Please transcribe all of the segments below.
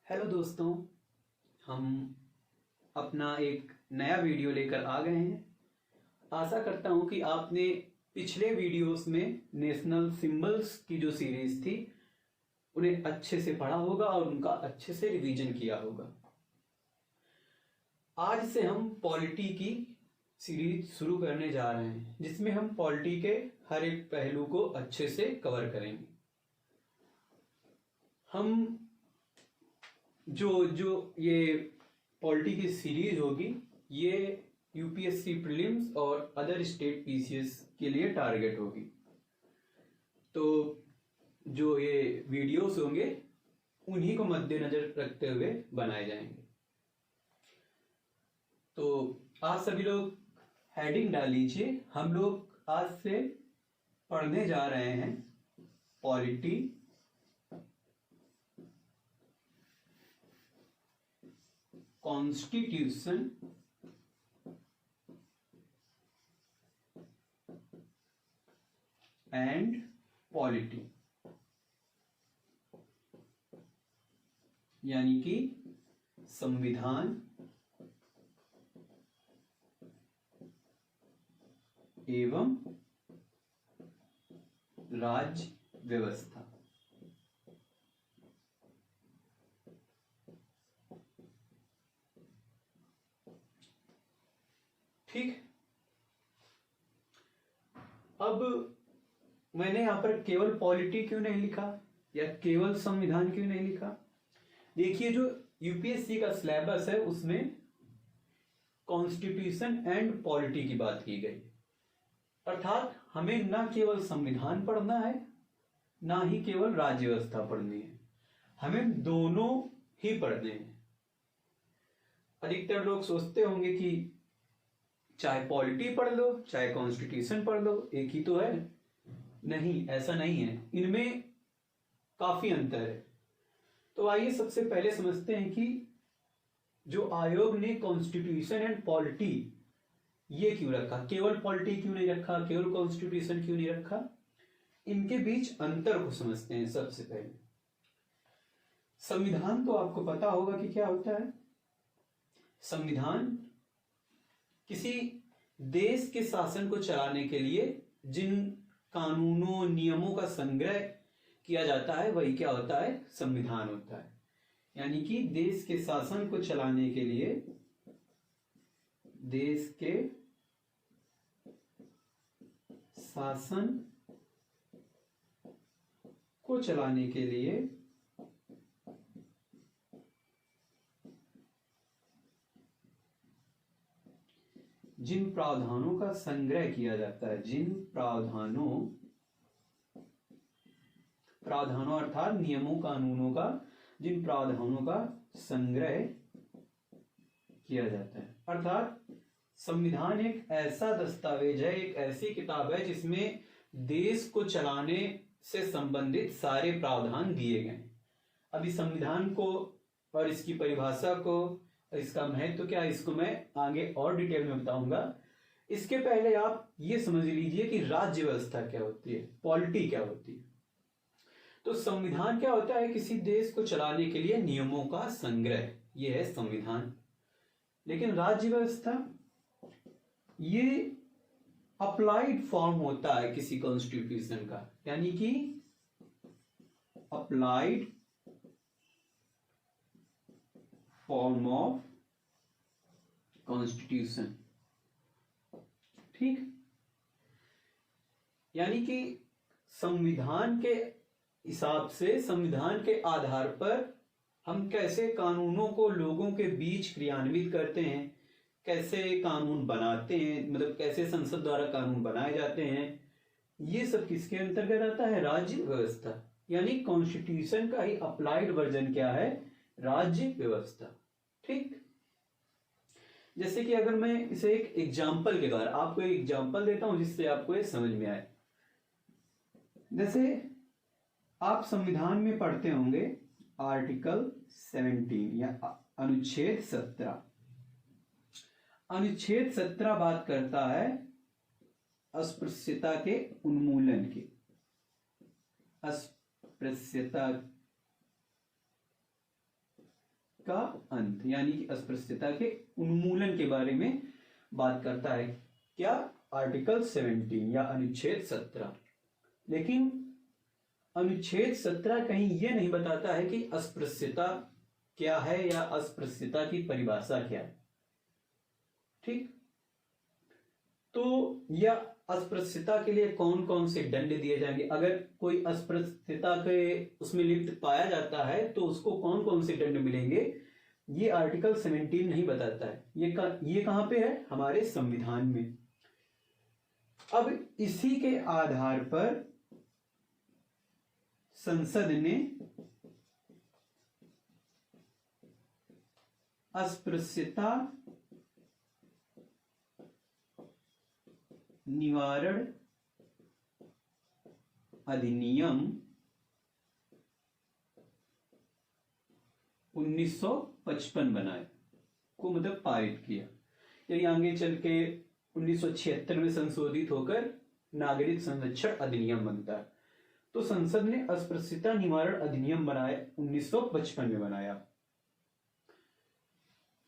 Hello दोस्तों, हम अपना एक नया वीडियो लेकर आ गए हैं। आशा करता हूं कि आपने पिछले वीडियोस में नेशनल सिंबल्स की जो सीरीज थी उन्हें अच्छे से पढ़ा होगा और उनका अच्छे से रिवीजन किया होगा। आज से हम पॉलिटी की सीरीज शुरू करने जा रहे हैं, जिसमें हम पॉलिटी के हर एक पहलू को अच्छे से कवर करेंगे। हम जो जो ये पॉलिटी की सीरीज होगी, ये यूपीएससी प्रीलिम्स और अदर स्टेट पीसीएस के लिए टारगेट होगी। तो जो ये वीडियोस होंगे उन्हीं को मद्देनजर रखते हुए बनाए जाएंगे। तो आज सभी लोग हेडिंग डाल लीजिए। हम लोग आज से पढ़ने जा रहे हैं पॉलिटी कॉन्स्टिट्यूशन एंड पॉलिटी, यानी कि संविधान एवं राज्य व्यवस्था। ठीक। अब मैंने यहां पर केवल पॉलिटी क्यों नहीं लिखा या केवल संविधान क्यों नहीं लिखा? देखिए, जो यूपीएससी का सिलेबस है उसमें कॉन्स्टिट्यूशन एंड पॉलिटी की बात की गई, अर्थात हमें ना केवल संविधान पढ़ना है ना ही केवल राज्य व्यवस्था पढ़नी है, हमें दोनों ही पढ़ने हैं। अधिकतर लोग सोचते होंगे कि चाहे पॉलिटी पढ़ लो चाहे कॉन्स्टिट्यूशन पढ़ लो, एक ही तो है। नहीं, ऐसा नहीं है, इनमें काफी अंतर है। तो आइए सबसे पहले समझते हैं कि जो आयोग ने कॉन्स्टिट्यूशन एंड पॉलिटी ये क्यों रखा, केवल पॉलिटी क्यों नहीं रखा, केवल कॉन्स्टिट्यूशन क्यों नहीं रखा, इनके बीच अंतर को समझते हैं। सबसे पहले संविधान तो आपको पता होगा कि क्या होता है। संविधान किसी देश के शासन को चलाने के लिए जिन कानूनों नियमों का संग्रह किया जाता है वही क्या होता है, संविधान होता है। यानी कि देश के शासन को चलाने के लिए, देश के शासन को चलाने के लिए जिन प्रावधानों का संग्रह किया जाता है, जिन प्रावधानों अर्थात नियमों कानूनों का जिन प्रावधानों का संग्रह किया जाता है। अर्थात संविधान एक ऐसा दस्तावेज है, एक ऐसी किताब है जिसमें देश को चलाने से संबंधित सारे प्रावधान दिए गए हैं। अभी संविधान को और इसकी परिभाषा को, इसका महत्व क्या है, इसको मैं आगे और डिटेल में बताऊंगा। इसके पहले आप ये समझ लीजिए कि राज्य व्यवस्था क्या होती है, पॉलिटी क्या होती है। तो संविधान क्या होता है, किसी देश को चलाने के लिए नियमों का संग्रह, यह है संविधान। लेकिन राज्य व्यवस्था ये अप्लाइड फॉर्म होता है किसी कॉन्स्टिट्यूशन का, यानी कि अप्लाइड फॉर्म ऑफ कॉन्स्टिट्यूशन। ठीक, यानी कि संविधान के हिसाब से, संविधान के आधार पर हम कैसे कानूनों को लोगों के बीच क्रियान्वित करते हैं, कैसे कानून बनाते हैं, मतलब कैसे संसद द्वारा कानून बनाए जाते हैं, ये सब किसके अंतर्गत आता है, राज्य व्यवस्था। यानी कॉन्स्टिट्यूशन का ही अप्लाइड वर्जन क्या है, राज्य व्यवस्था। ठीक, जैसे कि अगर मैं इसे एक एग्जाम्पल के द्वारा आपको एक एग्जाम्पल देता हूं जिससे आपको ये समझ में आए। जैसे आप संविधान में पढ़ते होंगे आर्टिकल 17 या अनुच्छेद 17। अनुच्छेद 17 बात करता है अस्पृश्यता के उन्मूलन की, अस्पृश्यता का अंत, यानी कि अस्पृश्यता के उन्मूलन के बारे में बात करता है। क्या? आर्टिकल 17 या अनुच्छेद 17। लेकिन अनुच्छेद 17 कहीं यह नहीं बताता है कि अस्पृश्यता क्या है या अस्पृश्यता की परिभाषा क्या है। ठीक, तो यह अस्पृश्यता के लिए कौन कौन से दंड दिए जाएंगे, अगर कोई अस्पृश्यता के उसमें लिप्त पाया जाता है तो उसको कौन कौन से दंड मिलेंगे, ये आर्टिकल 17 नहीं बताता है। ये कहां पे है? हमारे संविधान में। अब इसी के आधार पर संसद ने अस्पृश्यता निवारण अधिनियम 1955 बनाया को मतलब पारित किया। यदि आगे चल के 1976 में संशोधित होकर नागरिक संरक्षण अधिनियम बनता है। तो संसद ने अस्पृश्यता निवारण अधिनियम बनाया, 1955 में बनाया।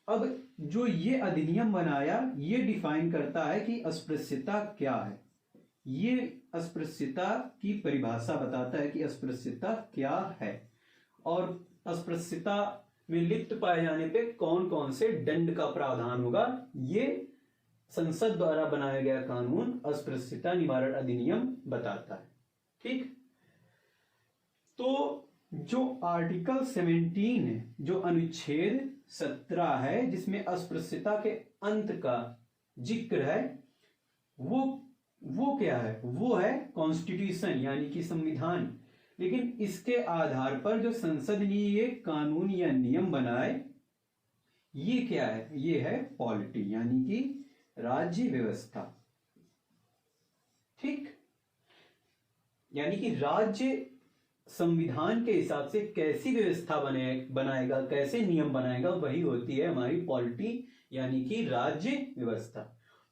अब जो ये अधिनियम बनाया ये डिफाइन करता है कि अस्पृश्यता क्या है। ये अस्पृश्यता की परिभाषा बताता है कि अस्पृश्यता क्या है और अस्पृश्यता में लिप्त पाए जाने पे कौन कौन से दंड का प्रावधान होगा। ये संसद द्वारा बनाया गया कानून अस्पृश्यता निवारण अधिनियम बताता है। ठीक, तो जो आर्टिकल 17 है, जो अनुच्छेद 17 है, जिसमें अस्पृश्यता के अंत का जिक्र है, वो क्या है? वो है कॉन्स्टिट्यूशन यानी कि संविधान। लेकिन इसके आधार पर जो संसद ने ये कानून या नियम बनाए, ये क्या है? ये है पॉलिटी यानी कि राज्य व्यवस्था। ठीक, यानी कि राज्य संविधान के हिसाब से कैसी व्यवस्था बनाएगा, कैसे नियम बनाएगा, वही होती है हमारी पॉलिटी यानी कि राज्य व्यवस्था।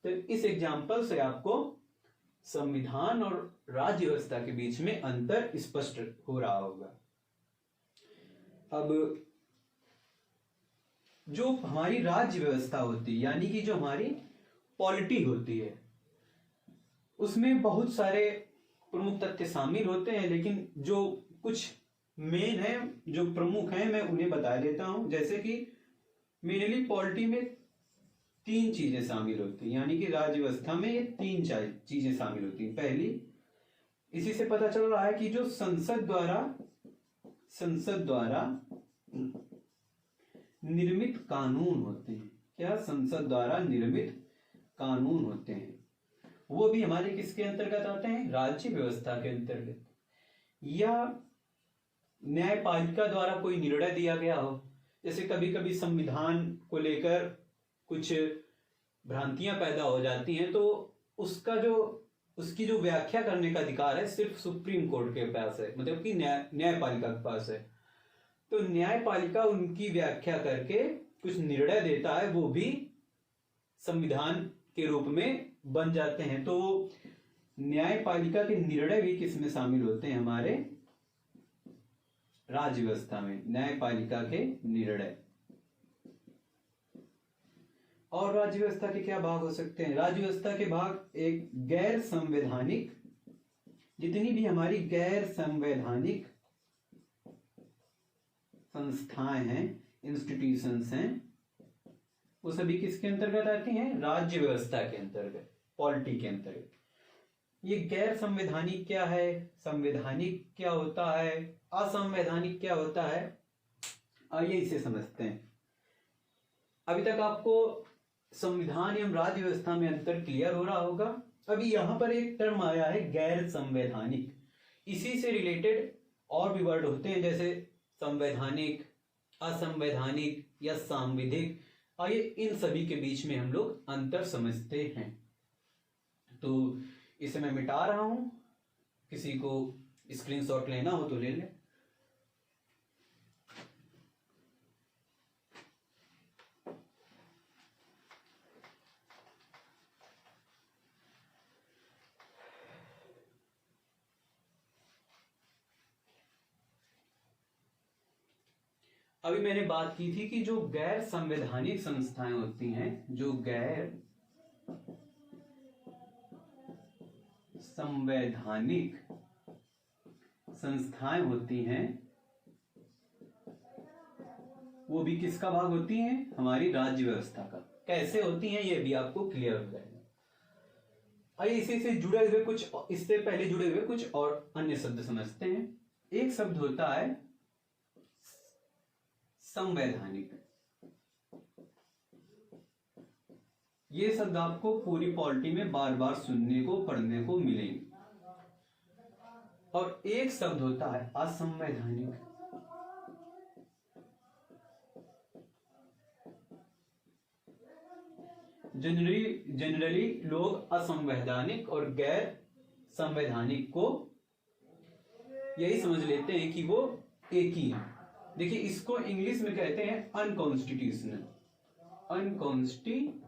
तो इस एग्जाम्पल से आपको संविधान और राज्य व्यवस्था के बीच में अंतर स्पष्ट हो रहा होगा। अब जो हमारी राज्य व्यवस्था होती है यानी कि जो हमारी पॉलिटी होती है, उसमें बहुत सारे प्रमुख तथ्य शामिल होते हैं, लेकिन जो कुछ मेन है, जो प्रमुख हैं, मैं उन्हें बता देता हूं। जैसे कि मेनली पॉलिटी में 3 चीजें शामिल होती हैं, यानी कि राज्य व्यवस्था में ये 3 चीजें शामिल होती हैं। पहली, इसी से पता चल रहा है कि जो संसद द्वारा निर्मित कानून होते हैं, क्या? संसद द्वारा निर्मित कानून होते हैं, वो भी हमारे किसके अंतर्गत आते हैं? राज्य व्यवस्था के अंतर्गत। या न्यायपालिका द्वारा कोई निर्णय दिया गया हो, जैसे कभी कभी संविधान को लेकर कुछ भ्रांतियां पैदा हो जाती हैं, तो उसकी जो व्याख्या करने का अधिकार है सिर्फ सुप्रीम कोर्ट के पास है, मतलब कि न्यायपालिका के पास है। तो न्यायपालिका उनकी व्याख्या करके कुछ निर्णय देता है, वो भी संविधान के रूप में बन जाते हैं। तो न्यायपालिका के निर्णय भी किसमें शामिल होते हैं? हमारे राज्य व्यवस्था में न्यायपालिका के निर्णय। और राज्य व्यवस्था के क्या भाग हो सकते हैं? राज्य व्यवस्था के भाग, एक गैर संवैधानिक, जितनी भी हमारी गैर संवैधानिक संस्थाएं हैं, इंस्टीट्यूशंस हैं, वो सभी किसके अंतर्गत आती हैं? राज्य व्यवस्था के अंतर्गत, पॉलिटी के अंतर्गत। ये गैर संवैधानिक क्या है, संवैधानिक क्या होता है, असंवैधानिक क्या होता है, आइए इसे समझते हैं। अभी तक आपको संविधान एवं राज्य व्यवस्था में अंतर क्लियर हो रहा होगा। अभी यहां पर एक टर्म आया है गैर संवैधानिक। इसी से रिलेटेड और भी वर्ड होते हैं, जैसे संवैधानिक, असंवैधानिक या सांविधिक। आइए इन सभी के बीच में हम लोग अंतर समझते हैं। तो इसे मैं मिटा रहा हूं, किसी को स्क्रीनशॉट लेना हो तो ले ले। अभी मैंने बात की थी कि जो गैर संवैधानिक संस्थाएं होती हैं, जो गैर संवैधानिक संस्थाएं होती हैं, वो भी किसका भाग होती हैं? हमारी राज्य व्यवस्था का। कैसे होती हैं ये भी आपको क्लियर हो जाएगा। आइए इसी से जुड़े हुए कुछ, इससे पहले जुड़े हुए कुछ और अन्य शब्द समझते हैं। एक शब्द होता है संवैधानिक। ये शब्द आपको पूरी पॉलिटी में बार बार सुनने को, पढ़ने को मिलेंगे। और एक शब्द होता है असंवैधानिक। जनरली लोग असंवैधानिक और गैर संवैधानिक को यही समझ लेते हैं कि वो एक ही है। देखिए, इसको इंग्लिश में कहते हैं अनकॉन्स्टिट्यूशनल। अनकॉन्स्टिट्यूशनल।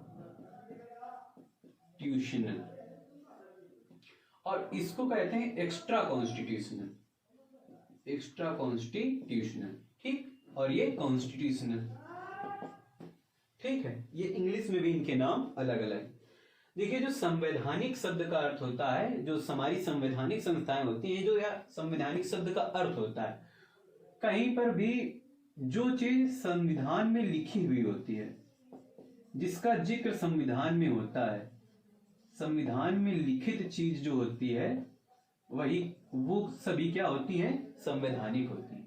और इसको कहते हैं एक्स्ट्रा कॉन्स्टिट्यूशनल। एक्स्ट्रा कॉन्स्टिट्यूशनल, ठीक, और ये कॉन्स्टिट्यूशनल, ठीक है। ये इंग्लिश में भी इनके नाम अलग अलग। देखिए, जो संवैधानिक शब्द का अर्थ होता है, जो हमारी संवैधानिक संस्थाएं होती हैं, जो या संवैधानिक शब्द का अर्थ होता है, कहीं पर भी जो चीज संविधान में लिखी हुई होती है, जिसका जिक्र संविधान में होता है, संविधान में लिखित चीज जो होती है, वही वो सभी क्या होती हैं? संवैधानिक होती है।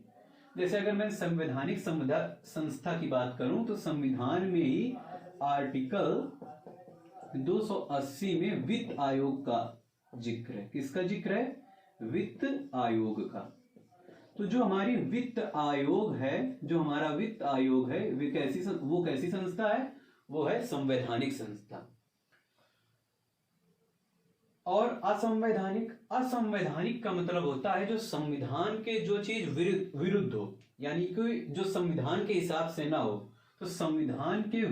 जैसे अगर मैं संवैधानिक संस्था की बात करूं तो संविधान में ही आर्टिकल 280 में वित्त आयोग का जिक्र है। किसका जिक्र है? वित्त आयोग का। तो जो हमारी वित्त आयोग है, जो हमारा वित्त आयोग है, वो कैसी संस्था है? वो है संवैधानिक संस्था। और असंवैधानिक, असंवैधानिक का मतलब होता है जो संविधान के जो चीज विरुद्ध हो, यानी कि जो संविधान के हिसाब से ना हो। तो संविधान के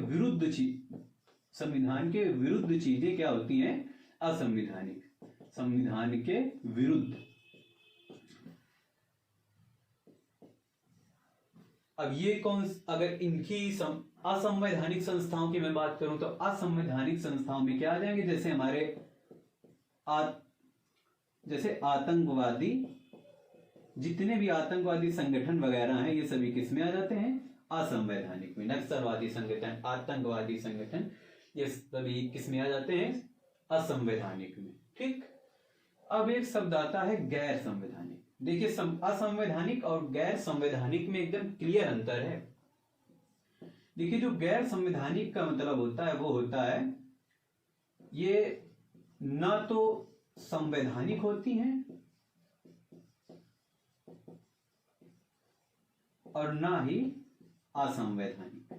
विरुद्ध चीजें क्या होती हैं? असंवैधानिक। संविधान के विरुद्ध। अब ये अगर इनकी असंवैधानिक संस्थाओं की मैं बात करूं तो असंवैधानिक संस्थाओं में क्या आ जाएंगे? जैसे हमारे जैसे आतंकवादी, जितने भी आतंकवादी संगठन वगैरह हैं, ये सभी किस में आ जाते हैं? असंवैधानिक में। नक्सलवादी संगठन, आतंकवादी संगठन, ये सभी किस में आ जाते हैं? असंवैधानिक में, ठीक। अब एक शब्द आता है गैर संवैधानिक। देखिए, असंवैधानिक और गैर संवैधानिक में एकदम क्लियर अंतर है। देखिए, जो गैर संवैधानिक का मतलब होता है वो होता है, ये ना तो संवैधानिक होती हैं और ना ही असंवैधानिक।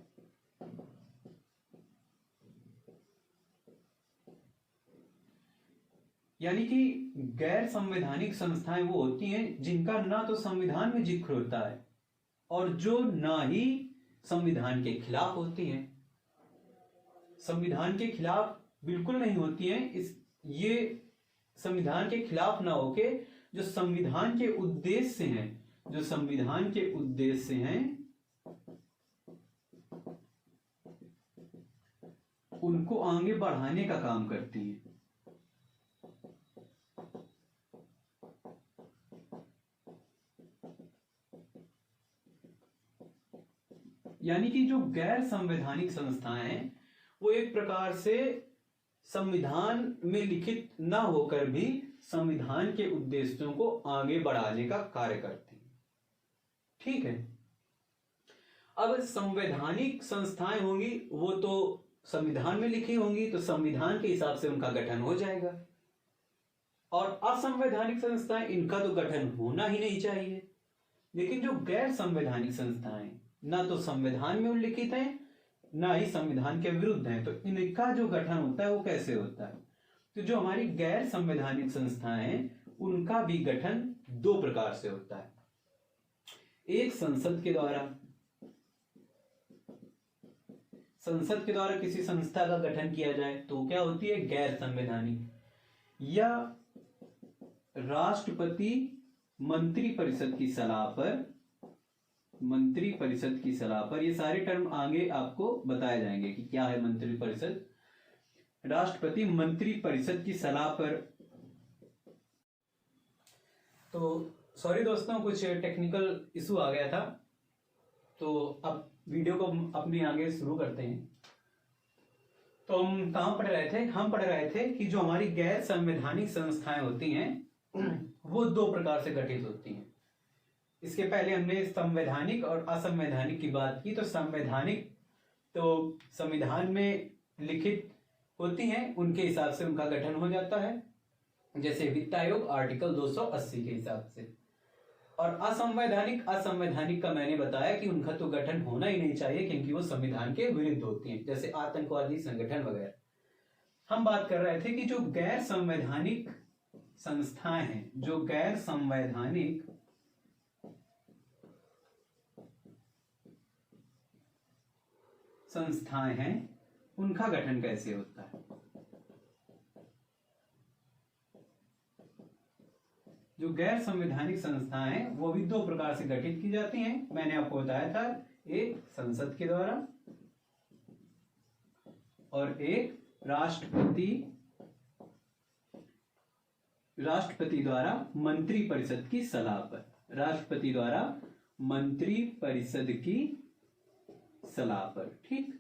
यानी कि गैर संवैधानिक संस्थाएं वो होती हैं जिनका ना तो संविधान में जिक्र होता है और जो ना ही संविधान के खिलाफ होती हैं। संविधान के खिलाफ बिल्कुल नहीं होती हैं। ये संविधान के खिलाफ ना होके जो संविधान के उद्देश्य हैं, जो संविधान के उद्देश्य हैं, उनको आगे बढ़ाने का काम करती हैं। यानी कि जो गैर संवैधानिक संस्थाएं हैं वो एक प्रकार से संविधान में लिखित न होकर भी संविधान के उद्देश्यों को आगे बढ़ाने का कार्य करती हैं, ठीक है। अब संवैधानिक संस्थाएं होंगी वो तो संविधान में लिखी होंगी, तो संविधान के हिसाब से उनका गठन हो जाएगा। और असंवैधानिक संस्थाएं, इनका तो गठन होना ही नहीं चाहिए। लेकिन जो गैर संवैधानिक संस्थाएं ना तो संविधान में उल्लिखित हैं ना ही संविधान के विरुद्ध हैं, तो इनका जो गठन होता है वो कैसे होता है? तो जो हमारी गैर संवैधानिक संस्थाएं हैं उनका भी गठन दो प्रकार से होता है। एक संसद के द्वारा, संसद के द्वारा किसी संस्था का गठन किया जाए तो क्या होती है? गैर संवैधानिक। या राष्ट्रपति मंत्री परिषद की सलाह पर मंत्रिपरिषद की सलाह पर। ये सारे टर्म आगे आपको बताए जाएंगे कि क्या है मंत्रिपरिषद। राष्ट्रपति मंत्रिपरिषद की सलाह पर। तो सॉरी दोस्तों, कुछ टेक्निकल इशू आ गया था, तो अब वीडियो को अपने आगे शुरू करते हैं। तो हम कहाँ पढ़ रहे थे? हम पढ़ रहे थे कि जो हमारी गैर संवैधानिक संस्थाएं होती हैं वो दो प्रकार से गठित होती हैं। इसके पहले हमने संवैधानिक और असंवैधानिक की बात की। तो संवैधानिक तो संविधान में लिखित होती हैं, उनके हिसाब से उनका गठन हो जाता है, जैसे वित्त आयोग आर्टिकल 280 के हिसाब से। और असंवैधानिक का मैंने बताया कि उनका तो गठन होना ही नहीं चाहिए क्योंकि वो संविधान के विरुद्ध होती हैं, जैसे आतंकवादी संगठन वगैरह। हम बात कर रहे थे कि जो गैर संवैधानिक संस्थाएं हैं, जो गैर संवैधानिक संस्थाएं हैं, उनका गठन कैसे होता है। जो गैर संवैधानिक संस्थाएं हैं वो भी दो प्रकार से गठित की जाती हैं। मैंने आपको बताया था, एक संसद के द्वारा और एक राष्ट्रपति द्वारा मंत्रिपरिषद की सलाह पर। राष्ट्रपति द्वारा मंत्रिपरिषद की सलाह पर, ठीक।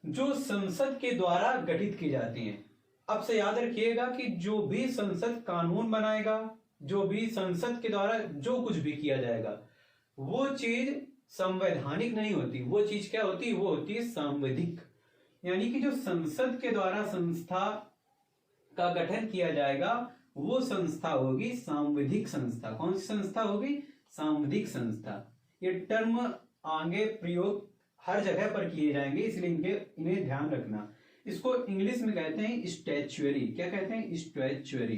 जो संसद के द्वारा गठित की जाती हैं। अब से याद रखिएगा कि जो भी संसद कानून बनाएगा, जो भी संसद के द्वारा जो कुछ भी किया जाएगा, वो चीज संवैधानिक नहीं होती। वो चीज क्या होती है? वो होती है सांविधिक। यानी कि जो संसद के द्वारा संस्था का गठन किया जाएगा वो संस्था होगी सांविधिक संस्था। कौन सी संस्था होगी? सांविधिक संस्था। ये टर्म आगे प्रयोग हर जगह पर किए जाएंगे, इसलिए इन्हें ध्यान रखना। इसको इंग्लिश में कहते हैं स्टैच्यूअरी। क्या कहते हैं? स्टैच्यूअरी,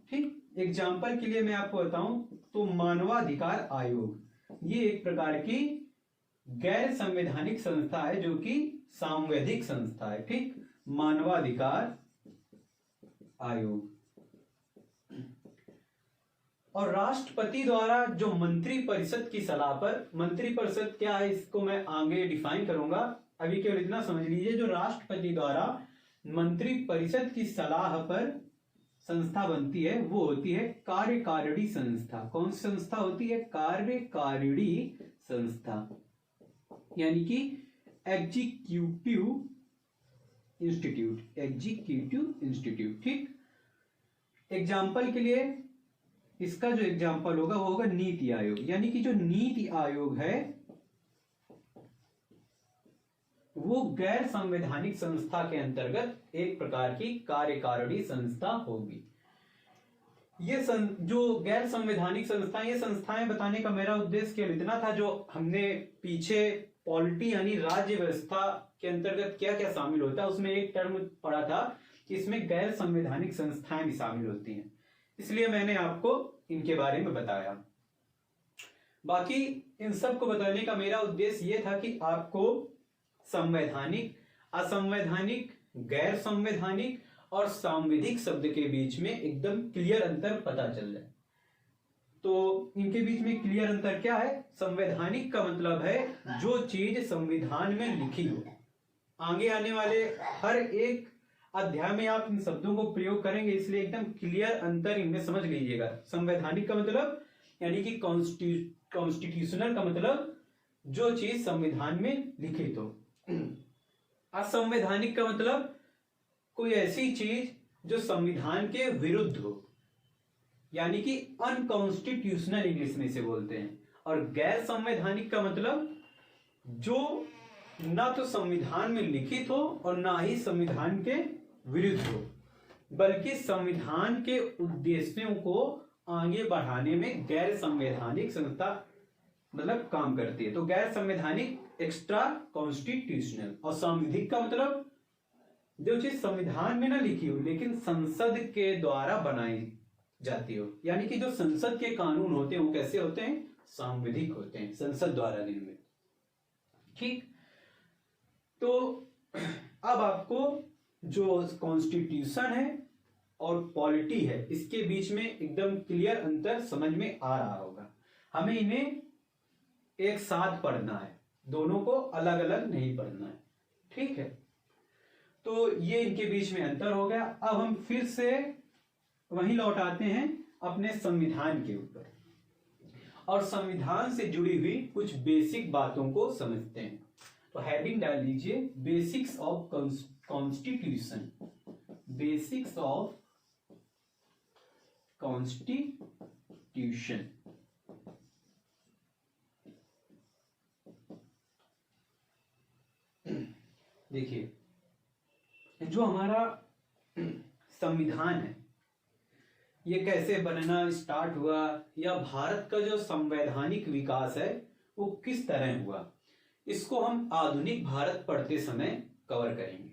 ठीक। एग्जाम्पल के लिए मैं आपको बताऊं तो मानवाधिकार आयोग, ये एक प्रकार की गैर संवैधानिक संस्था है जो कि सांवैधिक संस्था है, ठीक। मानवाधिकार आयोग। और राष्ट्रपति द्वारा जो मंत्रिपरिषद की सलाह पर, मंत्रिपरिषद क्या है इसको मैं आगे डिफाइन करूंगा, अभी केवल इतना समझ लीजिए। जो राष्ट्रपति द्वारा मंत्रिपरिषद की सलाह पर संस्था बनती है वो होती है कार्यकारिणी संस्था। कौन सी संस्था होती है? कार्यकारिणी संस्था, यानी कि एग्जीक्यूटिव इंस्टीट्यूट, ठीक। एग्जाम्पल के लिए इसका जो एग्जाम्पल होगा वो होगा नीति आयोग। यानी कि जो नीति आयोग है वो गैर संवैधानिक संस्था के अंतर्गत एक प्रकार की कार्यकारिणी संस्था होगी। ये जो गैर संवैधानिक संस्थाएं, ये संस्थाएं बताने का मेरा उद्देश्य केवल इतना था। जो हमने पीछे पॉलिटी यानी राज्य व्यवस्था के अंतर्गत क्या क्या शामिल होता है उसमें एक टर्म पढ़ा था कि इसमें गैर संवैधानिक संस्थाएं भी शामिल होती हैं, इसलिए मैंने आपको इनके बारे में बताया। बाकी इन सब को बताने का मेरा उद्देश्य यह था कि आपको संवैधानिक, असंवैधानिक, गैर संवैधानिक और सांविधिक शब्द के बीच में एकदम क्लियर अंतर पता चल जाए। तो इनके बीच में क्लियर अंतर क्या है? संवैधानिक का मतलब है जो चीज संविधान में लिखी हो। आगे आने वाले हर एक अध्याय में आप इन शब्दों को प्रयोग करेंगे, इसलिए एकदम क्लियर अंतर इनमें समझ लीजिएगा। संवैधानिक का मतलब यानी कि कॉन्स्टिट्यूशनल का मतलब जो चीज संविधान में लिखित हो। असंवैधानिक का मतलब कोई ऐसी चीज जो संविधान के विरुद्ध हो, यानी कि अनकॉन्स्टिट्यूशनल इंग्लिश में से बोलते हैं। और गैर संवैधानिक का मतलब जो ना तो संविधान में लिखित हो और ना ही संविधान के विरुद्ध हो, बल्कि संविधान के उद्देश्यों को आगे बढ़ाने में गैर संवैधानिक संस्था मतलब काम करती है। तो गैर संवैधानिक एक्स्ट्रा कॉन्स्टिट्यूशनल। और सांविधिक का मतलब जो चीज संविधान में ना लिखी हो लेकिन संसद के द्वारा बनाई जाती हो, यानी कि जो संसद के कानून होते हैं वो कैसे होते हैं? सांविधिक होते हैं, संसद द्वारा निर्मित, ठीक। तो अब आपको जो कॉन्स्टिट्यूशन है और पॉलिटी है इसके बीच में एकदम क्लियर अंतर समझ में आ रहा होगा। हमें इन्हें एक साथ पढ़ना है, दोनों को अलग अलग नहीं पढ़ना है। ठीक है, तो ये इनके बीच में अंतर हो गया। अब हम फिर से वहीं लौट आते हैं अपने संविधान के ऊपर और संविधान से जुड़ी हुई कुछ बेसिक बातों को समझते हैं। तो हेडिंग डाल लीजिए basics of constitution, basics of constitution. देखिए, जो हमारा संविधान है ये कैसे बनना स्टार्ट हुआ, या भारत का जो संवैधानिक विकास है वो किस तरह हुआ, इसको हम आधुनिक भारत पढ़ते समय कवर करेंगे।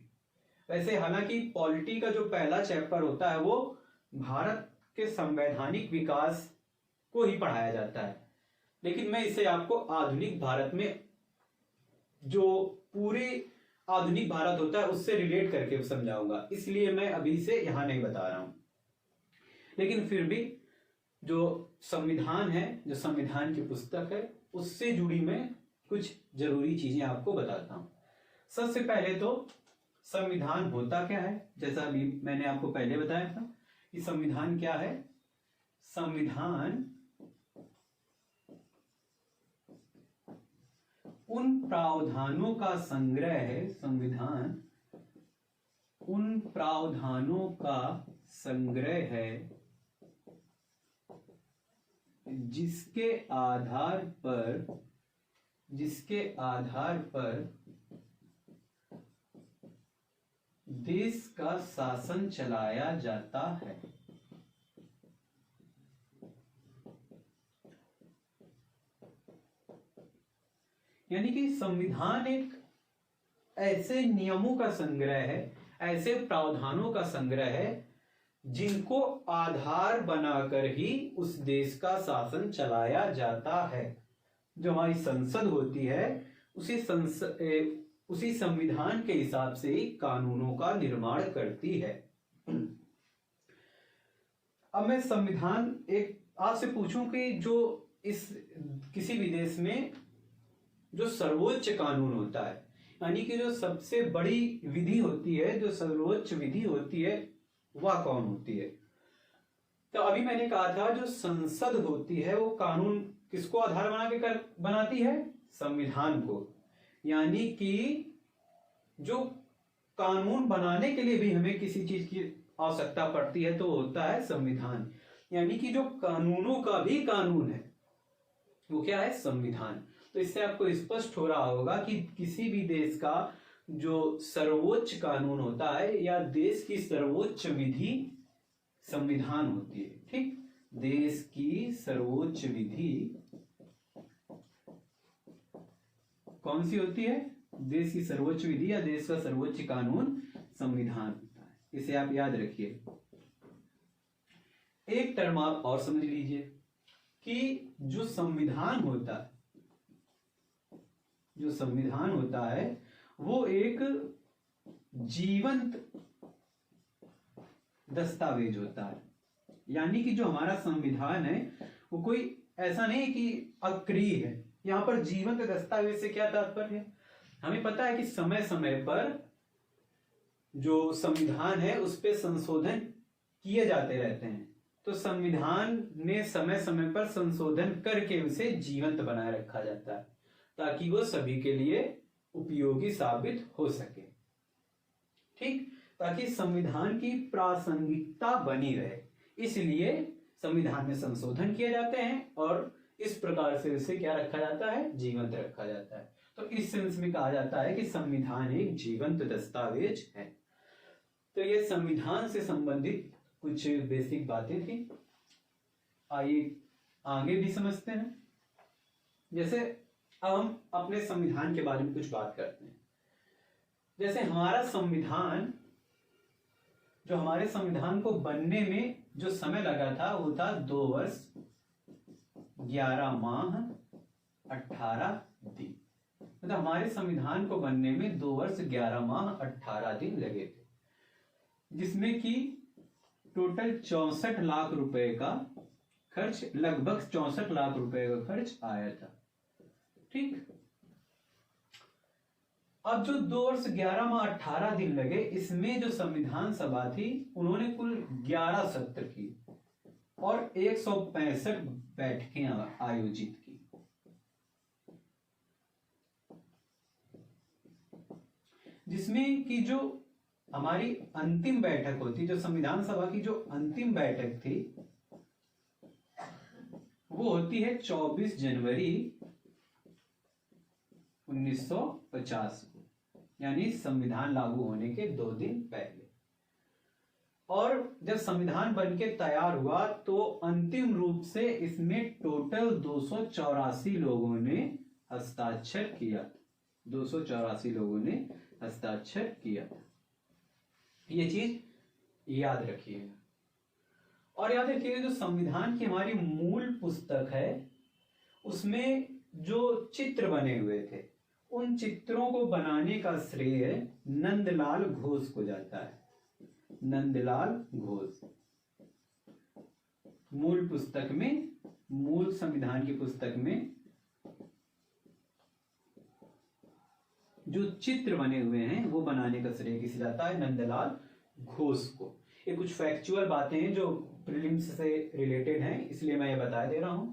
वैसे हालांकि पॉलिटी का जो पहला चैप्टर होता है वो भारत के संवैधानिक विकास को ही पढ़ाया जाता है, लेकिन मैं इसे आपको आधुनिक भारत में जो पूरे आधुनिक भारत होता है उससे रिलेट करके समझाऊंगा, इसलिए मैं अभी से यहां नहीं बता रहा हूं। लेकिन फिर भी जो संविधान है, जो संविधान की पुस्तक है, उससे जुड़ी मैं कुछ जरूरी चीजें आपको बताता हूं। सबसे पहले तो संविधान होता क्या है, जैसा अभी मैंने आपको पहले बताया था कि संविधान क्या है। संविधान उन प्रावधानों का संग्रह है, संविधान उन प्रावधानों का संग्रह है जिसके आधार पर देश का शासन चलाया जाता है। यानी कि संविधान एक ऐसे नियमों का संग्रह है, ऐसे प्रावधानों का संग्रह है जिनको आधार बनाकर ही उस देश का शासन चलाया जाता है। जो हमारी संसद होती है उसी संविधान के हिसाब से ही कानूनों का निर्माण करती है। अब मैं संविधान एक आपसे पूछूं कि जो इस किसी भी देश में जो सर्वोच्च कानून होता है, यानी कि जो सबसे बड़ी विधि होती है, जो सर्वोच्च विधि होती है, वह कौन होती है। तो अभी मैंने कहा था जो संसद होती है वो कानून किसको आधार बना के बनाती है, संविधान को। यानी कि जो कानून बनाने के लिए भी हमें किसी चीज की आवश्यकता पड़ती है तो होता है संविधान। यानी कि जो कानूनों का भी कानून है वो क्या है, संविधान। तो इससे आपको स्पष्ट हो रहा होगा कि किसी भी देश का जो सर्वोच्च कानून होता है या देश की सर्वोच्च विधि संविधान होती है। ठीक, देश की सर्वोच्च विधि कौन सी होती है, देश की सर्वोच्च विधि या देश का सर्वोच्च कानून संविधान होता है। इसे आप याद रखिए। एक टर्म आप और समझ लीजिए कि जो संविधान होता है, जो संविधान होता है वो एक जीवंत दस्तावेज होता है। यानी कि जो हमारा संविधान है वो कोई ऐसा नहीं कि अक्रिय है। यहां पर जीवंत दस्तावेज से क्या तात्पर्य है, हमें पता है कि समय समय पर जो संविधान है उस पर संशोधन किए जाते रहते हैं। तो संविधान में समय समय पर संशोधन करके उसे जीवंत बनाए रखा जाता है ताकि वो सभी के लिए उपयोगी साबित हो सके। ठीक, ताकि संविधान की प्रासंगिकता बनी रहे, इसलिए संविधान में संशोधन किए जाते हैं और इस प्रकार से उसे क्या रखा जाता है, जीवंत रखा जाता है। तो इस सेंस में कहा जाता है कि संविधान एक जीवंत दस्तावेज है। तो ये संविधान से संबंधित कुछ बेसिक बातें थी। आइए आगे भी समझते हैं। जैसे अब हम अपने संविधान के बारे में कुछ बात करते हैं। जैसे हमारा संविधान, जो हमारे संविधान को बनने में जो समय लगा था वो था 2 वर्ष 11 माह 18 दिन। मतलब हमारे संविधान को बनने में 2 वर्ष 11 माह 18 दिन लगे थे, जिसमें कि टोटल 64 लाख रुपए का खर्च, लगभग 64 लाख रुपए का खर्च आया था। ठीक। अब जो 2 वर्ष 11 माह 18 दिन लगे, इसमें जो संविधान सभा थी उन्होंने कुल 11 सत्र की और 165 बैठकें आयोजित की। जिसमें कि जो हमारी अंतिम बैठक होती, जो संविधान सभा की जो अंतिम बैठक थी वो होती है 24 जनवरी 1950 को, यानी संविधान लागू होने के 2 दिन पहले। और जब संविधान बनके तैयार हुआ तो अंतिम रूप से इसमें टोटल 284 लोगों ने हस्ताक्षर किया था। 284 लोगों ने हस्ताक्षर किया था। ये चीज याद रखिएगा। और याद रखिएगा, जो संविधान की हमारी मूल पुस्तक है उसमें जो चित्र बने हुए थे, उन चित्रों को बनाने का श्रेय नंदलाल घोष को जाता है। नंदलाल घोष मूल पुस्तक में, मूल संविधान की पुस्तक में जो चित्र बने हुए हैं वो बनाने का श्रेय किसे जाता है? नंदलाल घोष को। ये कुछ फैक्चुअल बातें हैं जो प्रीलिम्स से रिलेटेड हैं, इसलिए मैं ये बता दे रहा हूं।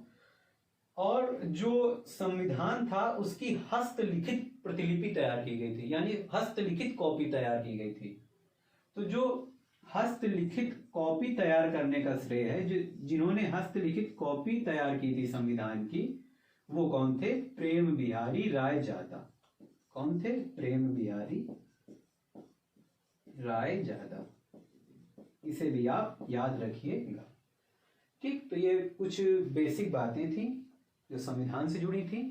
और जो संविधान था उसकी हस्तलिखित प्रतिलिपि तैयार की गई थी, यानी हस्तलिखित कॉपी तैयार की गई थी। तो जो हस्तलिखित कॉपी तैयार करने का श्रेय है, जिन्होंने हस्तलिखित कॉपी तैयार की थी संविधान की, वो कौन थे? प्रेम बिहारी राय जादा। कौन थे? प्रेम बिहारी राय जादा। इसे भी आप याद रखिएगा। ठीक, तो ये कुछ बेसिक बातें थी जो संविधान से जुड़ी थी।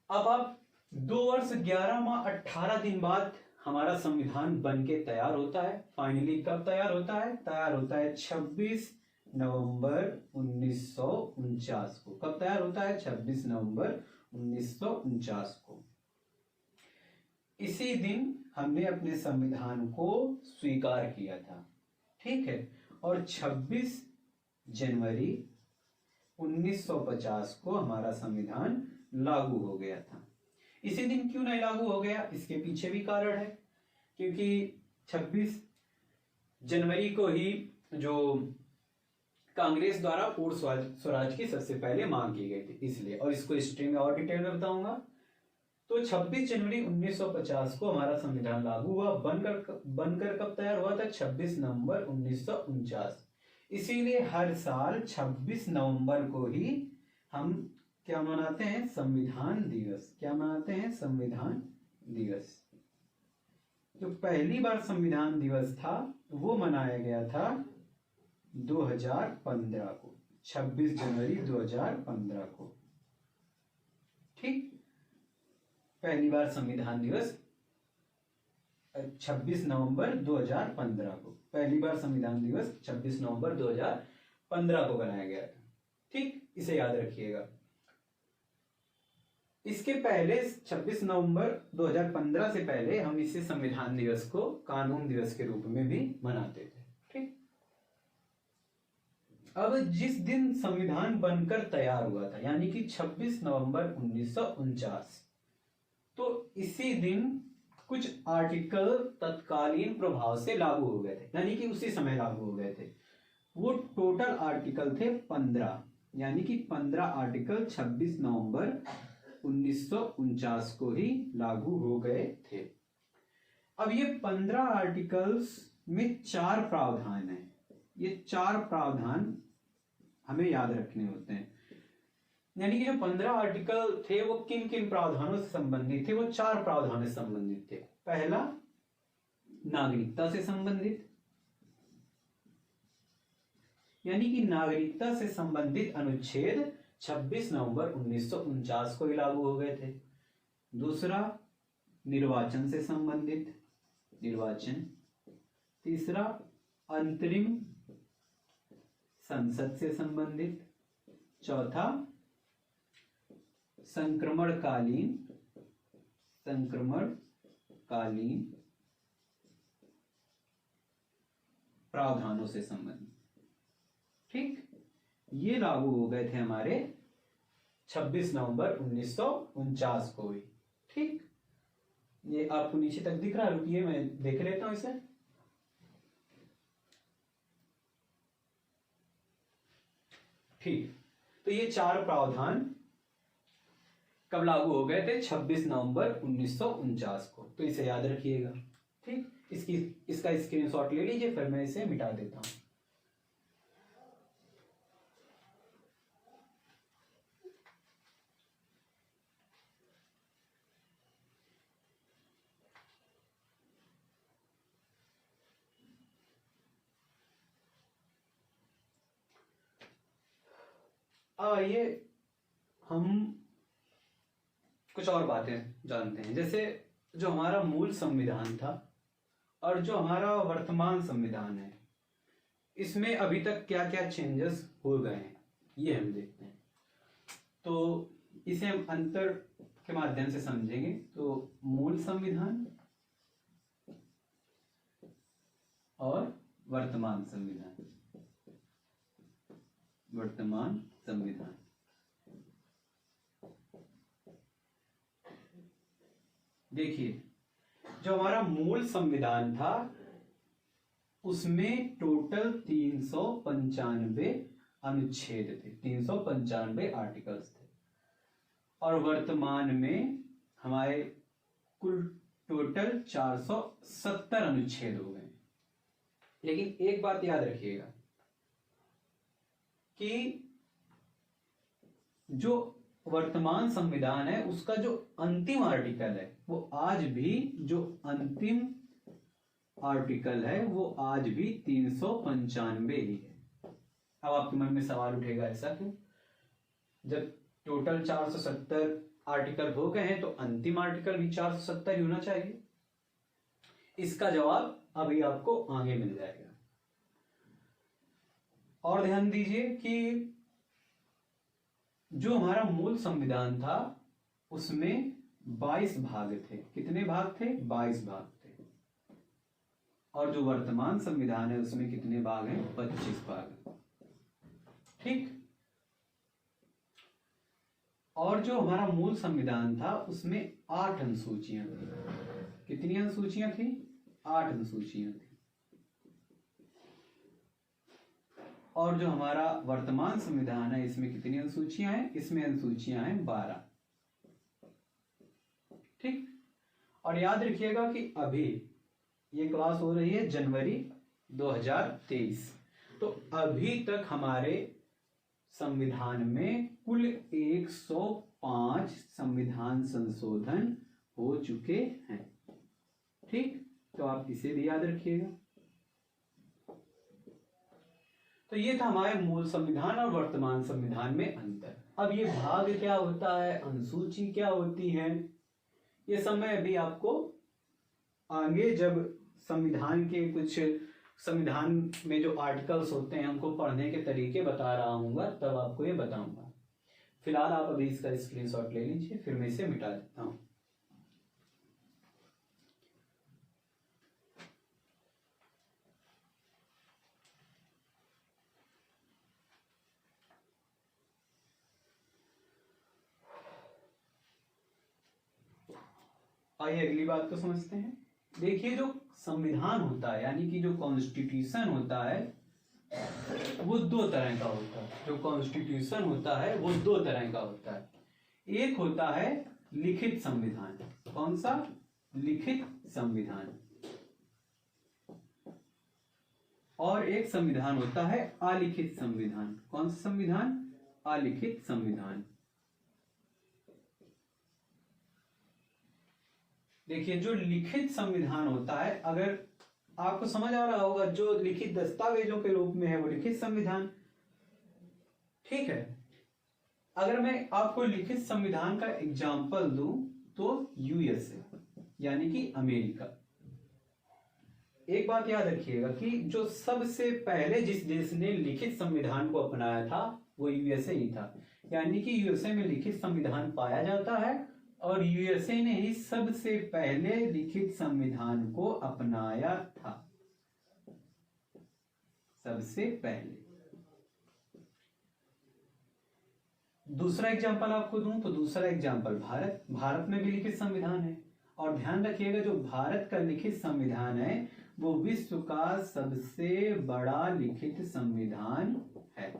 अब आप 2 वर्ष 11 माह 18 दिन बाद हमारा संविधान बनके तैयार होता है। फाइनली कब तैयार होता है? तैयार होता है 26 नवंबर 1949 को। कब तैयार होता है? 26 नवंबर 1949 को। इसी दिन हमने अपने संविधान को स्वीकार किया था। ठीक है। और 26 जनवरी 1950 को हमारा संविधान लागू हो गया था। इसी दिन क्यों नहीं लागू हो गया? इसके पीछे भी कारण है, क्योंकि 26 जनवरी को ही जो कांग्रेस द्वारा पूर्ण स्वराज की सबसे पहले मांग की गई थी, इसलिए। और इसको हिस्ट्री में और डिटेल में बताऊंगा। तो 26 जनवरी 1950 को हमारा संविधान लागू हुआ। बनकर कब तैयार हुआ था? 26 नवंबर 1949। इसीलिए हर साल 26 नवंबर को ही हम क्या मनाते हैं? संविधान दिवस। क्या मनाते हैं? संविधान दिवस। जो पहली बार संविधान दिवस था वो मनाया गया था 2015 को, 26 जनवरी 2015 को। ठीक, पहली बार संविधान दिवस 26 नवंबर 2015 को, पहली बार संविधान दिवस 26 नवंबर 2015 को बनाया गया था। ठीक, इसे याद रखिएगा। इसके पहले 26 नवंबर 2015 से पहले हम इसे संविधान दिवस को कानून दिवस के रूप में भी मनाते थे। ठीक, अब जिस दिन संविधान बनकर तैयार हुआ था, यानी कि 26 नवंबर 1949, तो इसी दिन कुछ आर्टिकल तत्कालीन प्रभाव से लागू हो गए थे, यानी कि उसी समय लागू हो गए थे। वो टोटल आर्टिकल थे 15, यानी कि 15 आर्टिकल 26 नवंबर 1949 को ही लागू हो गए थे। अब ये 15 आर्टिकल्स में 4 प्रावधान हैं। ये 4 प्रावधान हमें याद रखने होते हैं। यानी कि जो 15 आर्टिकल थे वो किन किन प्रावधानों से संबंधित थे? वो 4 प्रावधानों से संबंधित थे। पहला, नागरिकता से संबंधित, यानी कि नागरिकता से संबंधित अनुच्छेद 26 नवंबर 1949 को ही लागू हो गए थे। दूसरा, निर्वाचन से संबंधित, निर्वाचन। तीसरा, अंतरिम संसद से संबंधित। चौथा, संक्रमणकालीन प्रावधानों से संबंधित। ठीक, ये लागू हो गए थे हमारे 26 नवंबर 1949 को हुई। ठीक, ये आपको नीचे तक दिख रहा है, रुकिए मैं देख लेता हूं इसे। ठीक, तो ये 4 प्रावधान कब लागू हो गए थे? 26 नवंबर 1949 को। तो इसे याद रखिएगा। ठीक, इसका स्क्रीनशॉट ले लीजिए, फिर मैं इसे मिटा देता हूं। आइए हम कुछ और बातें जानते हैं। जैसे जो हमारा मूल संविधान था और जो हमारा वर्तमान संविधान है, इसमें अभी तक क्या क्या चेंजेस हो गए हैं, ये हम देखते हैं। तो इसे हम अंतर के माध्यम से समझेंगे। तो मूल संविधान और वर्तमान संविधान। वर्तमान संविधान, देखिए जो हमारा मूल संविधान था उसमें टोटल 395 अनुच्छेद थे, 395 आर्टिकल्स थे। और वर्तमान में हमारे कुल टोटल 470 अनुच्छेद हो गए। लेकिन एक बात याद रखिएगा कि जो वर्तमान संविधान है उसका जो अंतिम आर्टिकल है वो आज भी, जो अंतिम आर्टिकल है वो आज भी 395 ही है। अब आपके मन में सवाल उठेगा, ऐसा क्यों? जब टोटल 470 आर्टिकल हो गए हैं तो अंतिम आर्टिकल भी 470 ही होना चाहिए। इसका जवाब अभी आपको आगे मिल जाएगा। और ध्यान दीजिए कि जो हमारा मूल संविधान था उसमें 22 भाग थे। कितने भाग थे? 22 भाग थे। और जो वर्तमान संविधान है उसमें कितने भाग हैं? 25 भाग। ठीक, और जो हमारा मूल संविधान था उसमें 8 अनुसूचियां थी। कितनी अनुसूचियां थी? 8 अनुसूचियां थी। और जो हमारा वर्तमान संविधान है इसमें कितनी अनुसूचियां हैं? इसमें अनुसूचियां हैं 12। ठीक, और याद रखिएगा कि अभी ये क्लास हो रही है जनवरी 2023। तो अभी तक हमारे संविधान में कुल 105 संविधान संशोधन हो चुके हैं। ठीक, तो आप इसे भी याद रखिएगा। तो ये था हमारे मूल संविधान और वर्तमान संविधान में अंतर। अब ये भाग क्या होता है, अनुसूची क्या होती है, ये सब मैं अभी आपको आगे जब संविधान के कुछ संविधान में जो आर्टिकल्स होते हैं उनको पढ़ने के तरीके बता रहा हूँ तब आपको ये बताऊंगा। फिलहाल आप अभी इसका स्क्रीनशॉट ले लीजिए, फिर मैं इसे मिटा देता हूँ। आइए अगली बात को समझते हैं। देखिए जो संविधान होता है यानी कि जो कॉन्स्टिट्यूशन होता है वो 2 तरह का होता है। जो कॉन्स्टिट्यूशन होता है वो 2 तरह का होता है। एक होता है लिखित संविधान। कौन सा? लिखित संविधान। और एक संविधान होता है अलिखित संविधान। कौन सा संविधान? अलिखित संविधान। देखिए जो लिखित संविधान होता है, अगर आपको समझ आ रहा होगा, जो लिखित दस्तावेजों के रूप में है वो लिखित संविधान। ठीक है, अगर मैं आपको लिखित संविधान का एग्जाम्पल दूं तो यूएसए यानी कि अमेरिका। एक बात याद रखिएगा कि जो सबसे पहले जिस देश ने लिखित संविधान को अपनाया था वो यूएसए ही था। यानी कि यूएसए में लिखित संविधान पाया जाता है और यूएसए ने ही सबसे पहले लिखित संविधान को अपनाया था। सबसे पहले। दूसरा एग्जाम्पल आपको दूं तो दूसरा एग्जाम्पल भारत में भी लिखित संविधान है। और ध्यान रखिएगा जो भारत का लिखित संविधान है वो विश्व का सबसे बड़ा लिखित संविधान है।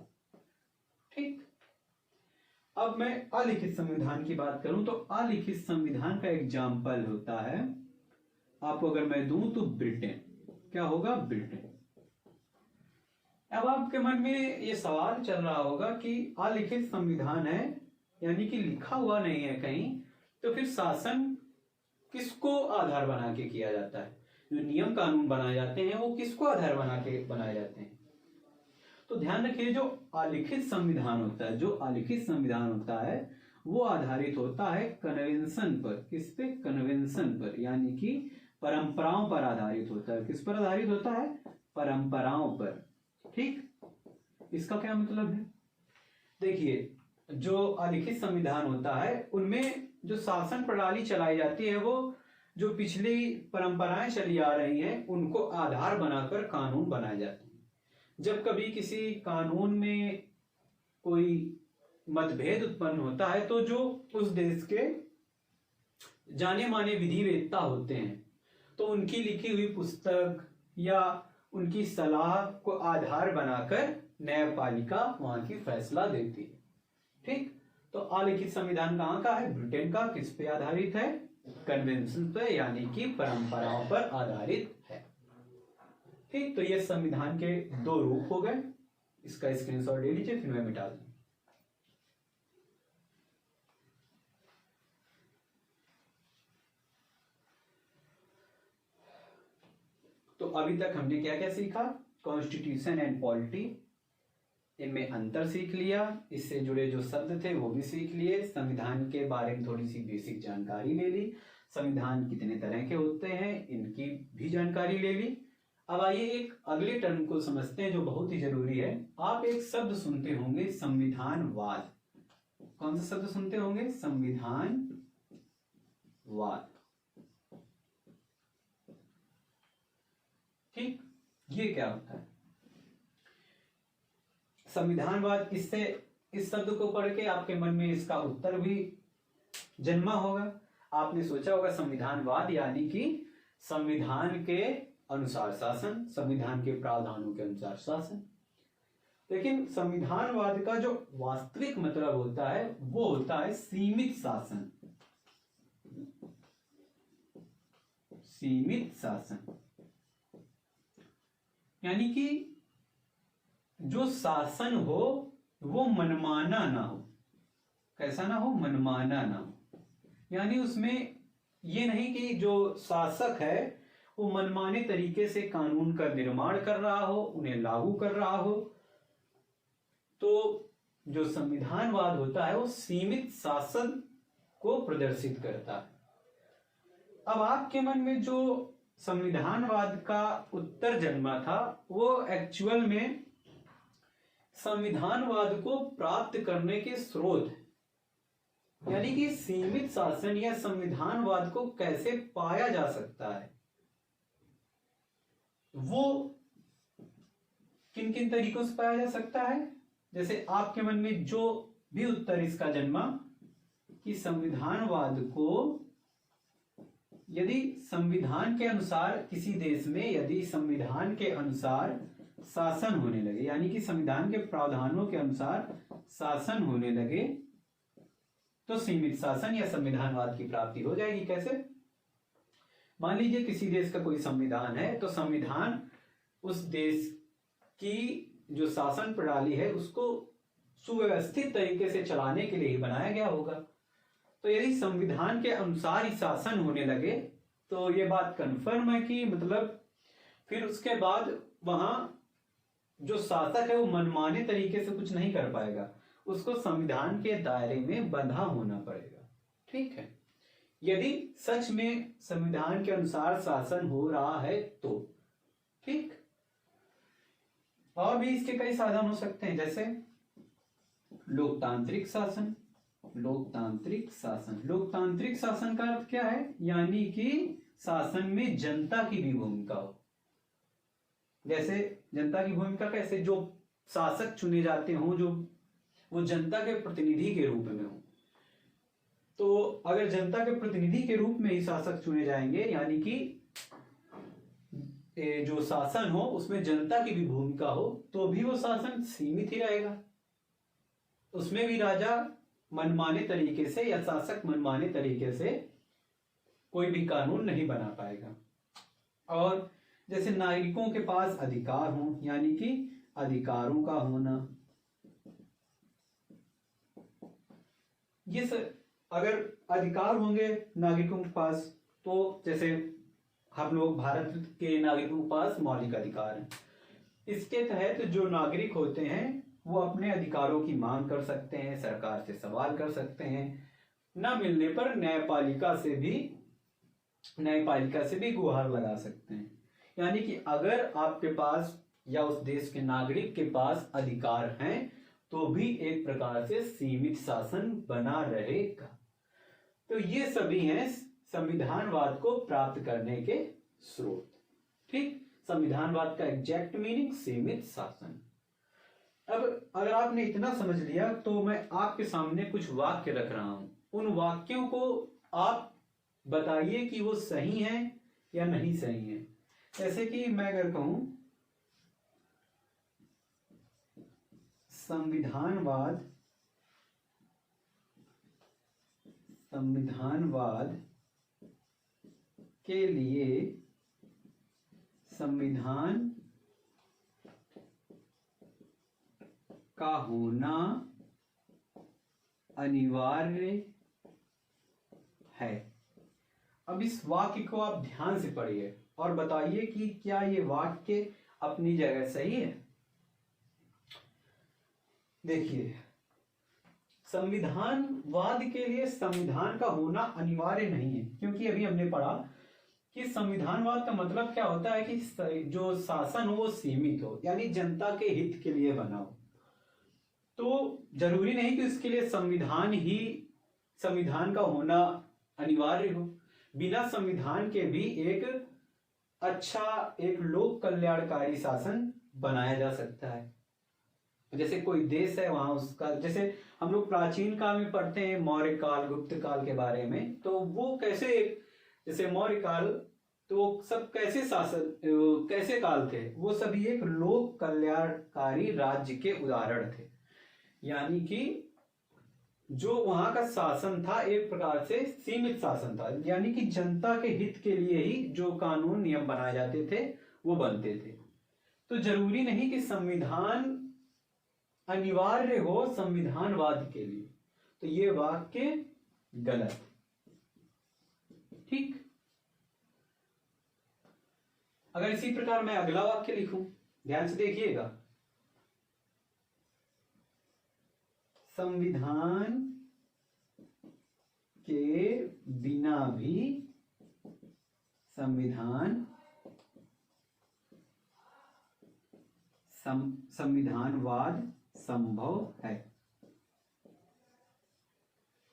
ठीक। अब मैं अलिखित संविधान की बात करूं तो अलिखित संविधान का एग्जाम्पल होता है, आपको अगर मैं दूं तो ब्रिटेन। क्या होगा? ब्रिटेन। अब आपके मन में ये सवाल चल रहा होगा कि अलिखित संविधान है यानी कि लिखा हुआ नहीं है कहीं, तो फिर शासन किसको आधार बना के किया जाता है? जो नियम कानून बनाए जाते हैं वो किसको आधार बना के बनाए जाते हैं? तो ध्यान रखिए जो अलिखित संविधान होता है, जो अलिखित संविधान होता है वो आधारित होता है कन्वेंशन पर। किस पे? कन्वेंशन पर, यानी कि परंपराओं पर आधारित होता है। किस पर आधारित होता है? परंपराओं पर। ठीक। इसका क्या मतलब है? देखिए जो अलिखित संविधान होता है उनमें जो शासन प्रणाली चलाई जाती है वो जो पिछली परंपराएं चली आ रही हैं उनको आधार बनाकर कानून बनाए जाते हैं। जब कभी किसी कानून में कोई मतभेद उत्पन्न होता है तो जो उस देश के जाने माने विधिवेत्ता होते हैं तो उनकी लिखी हुई पुस्तक या उनकी सलाह को आधार बनाकर न्यायपालिका वहां की फैसला देती है। ठीक। तो अलिखित संविधान कहाँ का है? ब्रिटेन का। किस पे आधारित है? कन्वेंशन पे, यानी कि परंपराओं पर आधारित है। ठीक। तो ये संविधान के दो रूप हो गए। इसका स्क्रीनशॉट ले लीजिए, फिर मैं मिटा दूंगा। तो अभी तक हमने क्या क्या सीखा? कॉन्स्टिट्यूशन एंड पॉलिटी, इनमें अंतर सीख लिया, इससे जुड़े जो शब्द थे वो भी सीख लिए, संविधान के बारे में थोड़ी सी बेसिक जानकारी ले ली, संविधान कितने तरह के होते हैं इनकी भी जानकारी ले ली। अब आइए एक अगले टर्म को समझते हैं जो बहुत ही जरूरी है। आप एक शब्द सुनते होंगे संविधानवाद। कौन सा शब्द सुनते होंगे? संविधानवाद। ठीक। ये क्या होता है संविधानवाद? इससे इस शब्द को पढ़ के आपके मन में इसका उत्तर भी जन्मा होगा। आपने सोचा होगा संविधानवाद यानी कि संविधान के अनुसार शासन, संविधान के प्रावधानों के अनुसार शासन। लेकिन संविधानवाद का जो वास्तविक मतलब होता है वो होता है सीमित शासन। सीमित शासन यानी कि जो शासन हो वो मनमाना ना हो। कैसा ना हो? मनमाना ना हो। यानी उसमें ये नहीं कि जो शासक है वो मनमाने तरीके से कानून का निर्माण कर रहा हो, उन्हें लागू कर रहा हो। तो जो संविधानवाद होता है वो सीमित शासन को प्रदर्शित करता है। अब आपके मन में जो संविधानवाद का उत्तर जन्मा था वो एक्चुअल में संविधानवाद को प्राप्त करने के स्रोत है। यानी कि सीमित शासन या संविधानवाद को कैसे पाया जा सकता है, वो किन किन तरीकों से पाया जा सकता है। जैसे आपके मन में जो भी उत्तर इसका जन्मा कि संविधानवाद को यदि संविधान के अनुसार किसी देश में यदि संविधान के अनुसार शासन होने लगे, यानी कि संविधान के प्रावधानों के अनुसार शासन होने लगे, तो सीमित शासन या संविधानवाद की प्राप्ति हो जाएगी। कैसे? मान लीजिए किसी देश का कोई संविधान है, तो संविधान उस देश की जो शासन प्रणाली है उसको सुव्यवस्थित तरीके से चलाने के लिए ही बनाया गया होगा। तो यदि संविधान के अनुसार ही शासन होने लगे तो ये बात कन्फर्म है कि मतलब फिर उसके बाद वहां जो शासक है वो मनमाने तरीके से कुछ नहीं कर पाएगा, उसको संविधान के दायरे में बंधा होना पड़ेगा। ठीक है। यदि सच में संविधान के अनुसार शासन हो रहा है तो ठीक। और भी इसके कई साधन हो सकते हैं, जैसे लोकतांत्रिक शासन। लोकतांत्रिक शासन, लोकतांत्रिक शासन का अर्थ क्या है? यानी कि शासन में जनता की भी भूमिका हो। जैसे जनता की भूमिका कैसे? जो शासक चुने जाते हों, जो वो जनता के प्रतिनिधि के रूप में हो। तो अगर जनता के प्रतिनिधि के रूप में ही शासक चुने जाएंगे, यानी कि जो शासन हो उसमें जनता की भी भूमिका हो, तो भी वो शासन सीमित ही रहेगा। उसमें भी राजा मनमाने तरीके से या शासक मनमाने तरीके से कोई भी कानून नहीं बना पाएगा। और जैसे नागरिकों के पास अधिकार हो, यानी कि अधिकारों का होना, ये अगर अधिकार होंगे नागरिकों के पास, तो जैसे हम लोग भारत के नागरिकों के पास मौलिक अधिकार हैं, इसके तहत जो नागरिक होते हैं वो अपने अधिकारों की मांग कर सकते हैं, सरकार से सवाल कर सकते हैं, ना मिलने पर न्यायपालिका से भी गुहार लगा सकते हैं। यानी कि अगर आपके पास या उस देश के नागरिक के पास अधिकार हैं तो भी एक प्रकार से सीमित शासन बना रहेगा। तो ये सभी हैं संविधानवाद को प्राप्त करने के स्रोत। ठीक, संविधानवाद का एग्जैक्ट मीनिंग सीमित शासन। अब अगर आपने इतना समझ लिया तो मैं आपके सामने कुछ वाक्य रख रहा हूं, उन वाक्यों को आप बताइए कि वो सही हैं या नहीं सही हैं। जैसे कि मैं अगर कहूं संविधानवाद के लिए संविधान का होना अनिवार्य है। अब इस वाक्य को आप ध्यान से पढ़िए और बताइए कि क्या ये वाक्य अपनी जगह सही है। देखिए, संविधानवाद के लिए संविधान का होना अनिवार्य नहीं है, क्योंकि अभी हमने पढ़ा कि संविधानवाद का मतलब क्या होता है कि जो शासन हो वो सीमित हो, यानी जनता के हित के लिए बना हो। तो जरूरी नहीं कि उसके लिए संविधान का होना अनिवार्य हो। बिना संविधान के भी एक अच्छा, एक लोक कल्याणकारी शासन बनाया जा सकता है। जैसे कोई देश है, वहां उसका, जैसे हम लोग प्राचीन काल में पढ़ते हैं मौर्य काल, गुप्त काल के बारे में, तो वो कैसे, जैसे मौर्य काल, तो वो सब कैसे काल थे, वो सभी एक लोक कल्याणकारी राज्य के उदाहरण थे। यानी कि जो वहां का शासन था एक प्रकार से सीमित शासन था, यानी कि जनता के हित के लिए ही जो कानून नियम बनाए जाते थे वो बनते थे। तो जरूरी नहीं कि संविधान अनिवार्य हो संविधानवाद के लिए। तो ये वाक्य गलत। ठीक, अगर इसी प्रकार मैं अगला वाक्य लिखूं, ध्यान से देखिएगा, संविधान के बिना भी संविधानवाद संभव है।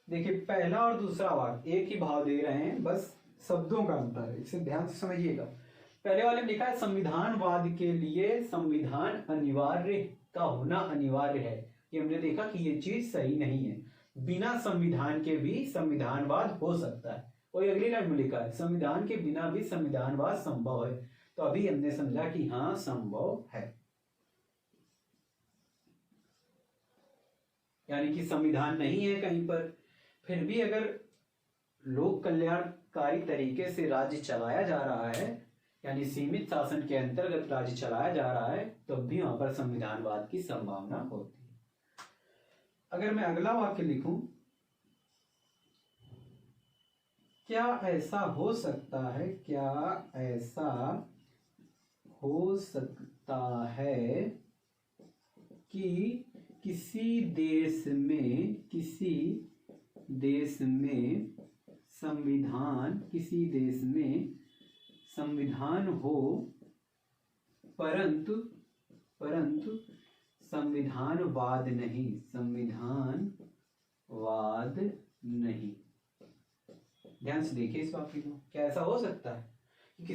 देखिए, पहला और दूसरा वाक्य एक ही भाव दे रहे हैं, बस शब्दों का अंतर है, इसे ध्यान से समझिएगा। पहले वाले में लिखा है संविधानवाद के लिए संविधान अनिवार्य का होना अनिवार्य है। ये हमने देखा कि ये चीज सही नहीं है। बिना संविधान के भी संविधानवाद हो सकता है। और अगली लाइन में लिखा है संविधान के बिना भी संविधानवाद संभव है। तो अभी हमने समझा कि हाँ, संभव है, यानी कि संविधान नहीं है कहीं पर, फिर भी अगर लोक कल्याणकारी तरीके से राज्य चलाया जा रहा है, यानी सीमित शासन के अंतर्गत राज्य चलाया जा रहा है, तो भी वहां पर संविधानवाद की संभावना होती है। अगर मैं अगला वाक्य लिखूं, क्या ऐसा हो सकता है, क्या ऐसा हो सकता है कि किसी देश में संविधान हो परंतु संविधानवाद नहीं। ध्यान से देखिए इस वाक्य को, क्या ऐसा हो सकता है कि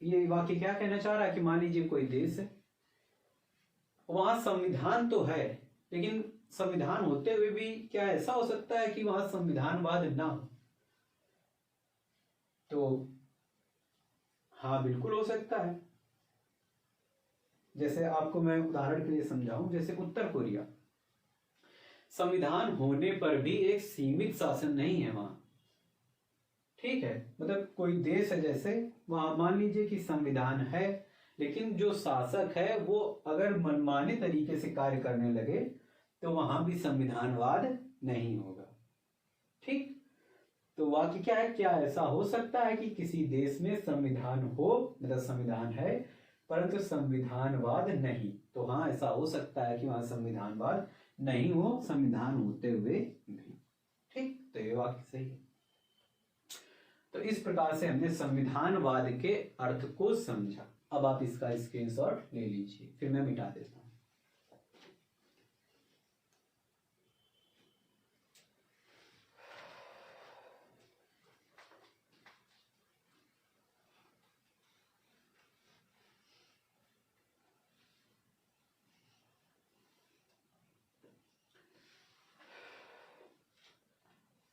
ये वाक्य क्या कहना चाह रहा है कि मान लीजिए कोई देश है, वहां संविधान तो है लेकिन संविधान होते हुए भी क्या ऐसा हो सकता है कि वहां संविधानवाद ना हो? तो हाँ, बिल्कुल हो सकता है। जैसे आपको मैं उदाहरण के लिए समझाऊं, जैसे उत्तर कोरिया, संविधान होने पर भी एक सीमित शासन नहीं है वहां। ठीक है, मतलब कोई देश है, जैसे वहां मान लीजिए कि संविधान है, लेकिन जो शासक है वो अगर मनमाने तरीके से कार्य करने लगे तो वहां भी संविधानवाद नहीं होगा। ठीक, तो वाक्य क्या है, क्या ऐसा हो सकता है कि किसी देश में संविधान हो, मतलब संविधान है परंतु संविधानवाद नहीं? तो हाँ, ऐसा हो सकता है कि वहां संविधानवाद नहीं हो, संविधान होते हुए भी। ठीक, तो ये वाक्य सही है। तो इस प्रकार से हमने संविधानवाद के अर्थ को समझा। अब आप इसका स्क्रीनशॉट ले लीजिए, फिर मैं मिटा देता हूं।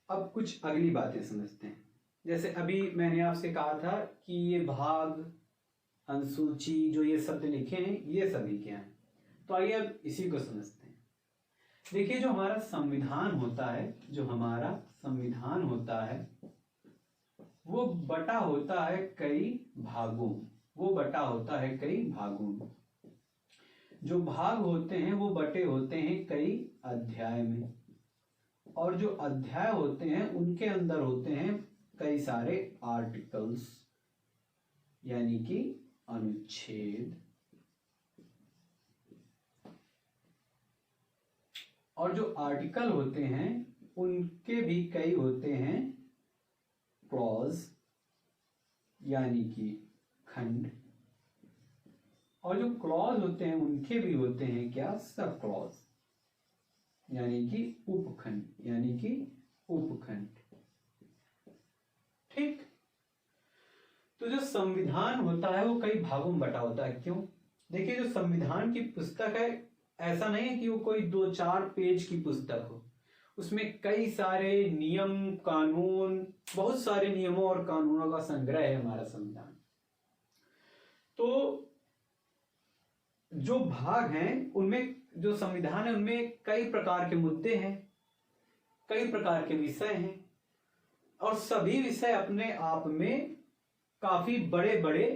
अब कुछ अगली बातें समझते हैं। जैसे अभी मैंने आपसे कहा था कि ये भाग, अनुसूची, जो ये शब्द लिखे हैं ये सभी क्या हैं। तो आइए अब इसी को समझते हैं। देखिए, जो हमारा संविधान होता है, जो हमारा संविधान होता है वो बटा होता है कई भागों, वो बटा होता है कई भागों में। जो भाग होते हैं वो बटे होते हैं कई अध्याय में, और जो अध्याय होते हैं उनके अंदर होते हैं कई सारे आर्टिकल्स, यानी कि अनुच्छेद। और जो आर्टिकल होते हैं उनके भी कई होते हैं क्लॉज, यानी कि खंड। और जो क्लॉज होते हैं उनके भी होते हैं क्या, सब क्लॉज, यानी कि उपखंड, यानी कि उपखंड। ठीक, तो जो संविधान होता है वो कई भागों में बटा होता है। क्यों? देखिए, जो संविधान की पुस्तक है, ऐसा नहीं है कि वो कोई 2-4 पेज की पुस्तक हो। उसमें कई सारे नियम कानून, बहुत सारे नियमों और कानूनों का संग्रह है हमारा संविधान। तो जो भाग हैं उनमें, जो संविधान है उनमें कई प्रकार के मुद्दे हैं, कई प्रकार के विषय हैं, और सभी विषय अपने आप में काफी बड़े बड़े